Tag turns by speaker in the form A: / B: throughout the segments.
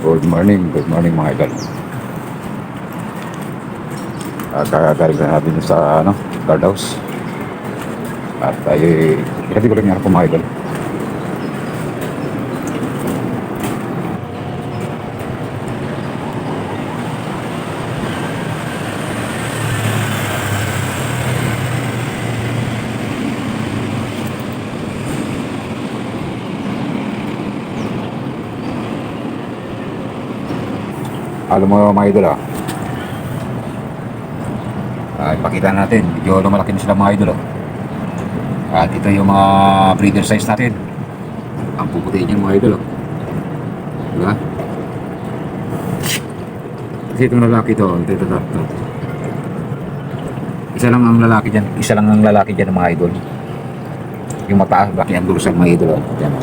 A: Good morning mga idol. Kagaling na natin sa guardhouse. At ay ikati ko lang yan po mga idol. Alam mo mga idol ipakita natin, medyo lumalaki na sila mga idol At ito yung mga breeder size natin. Ang puputiin niyan mga idol diba? Kasi itong lalaki ito. Isa lang ang lalaki dyan mga idol. Yung mataas, laki ang dorsal mga idol yan.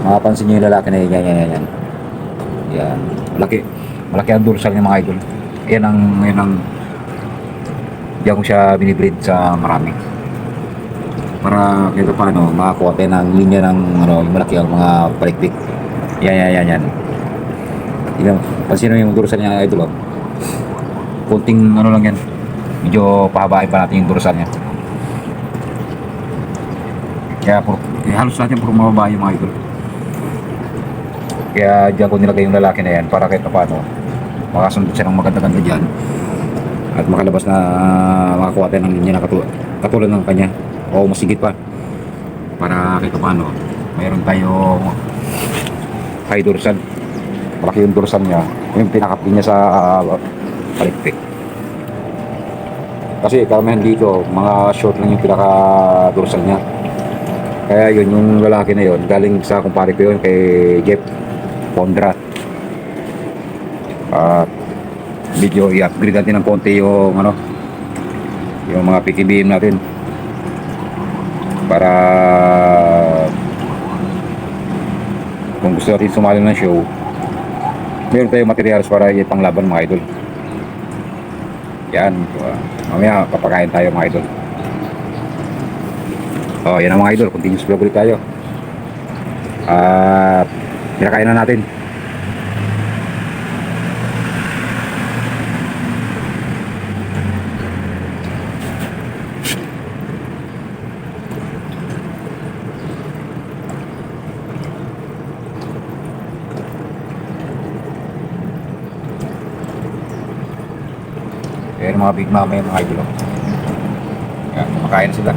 A: Makapansin niyo yung lalaki na yan. Yan, malaki ang dorsal ng mga idol. Yan ang diyan ko siya binibreed sa marami. Para kahit paano makakuha tayo ng linya ng malaki ang mga palikpik. Yan. Pansin yung dorsal niya idol Kunting lang yan. Medyo pahabain pa natin yung dorsal niya. Kaya halos lahat yung puro mababa yung mga idol. Kaya diyan ko nilagay yung lalaki na yan para kahit paano makasundot siya ng maganda-ganda dyan. At makalabas na makakuha tayo ng linya na katulad ng kanya o masigit pa para kahit paano mayroon tayong high dorsal. Malaki yung dorsal niya, yung pinakapin niya sa palikpik. Kasi karamihan dito mga short lang yung pinaka dorsal niya. Kaya yun, yung lalaki na yun galing sa kumpare ko yun kay Jeff Pondra. At medyo i-upgrade natin ng konti yung yung mga PKBM natin para kung gusto natin sumali ng show meron tayong materials para ipanglaban mga idol. Yan, mamaya papakain tayo mga idol. Yan ang mga idol, continuous vlog ulit tayo at pinakain na natin. Ayan mga big mama yung mga idol yan, kumakain sila.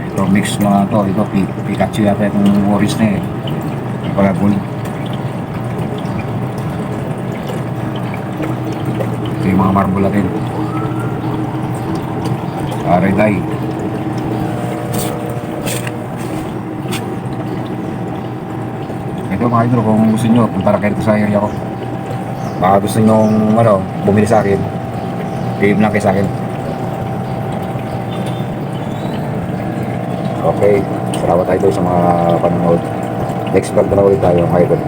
A: Ito mix mga ito Pikachu yata itong orange na yung pagagul. Ito yung mga marble natin red eye. Ito mga idol, kung gusto nyo punta na kayo sa area ko, baka gusto nyo bumili sa akin, PM lang kayo sa akin. Okay, salamat tayo sa mga panonood. Next vlog na ulit tayo mga idol.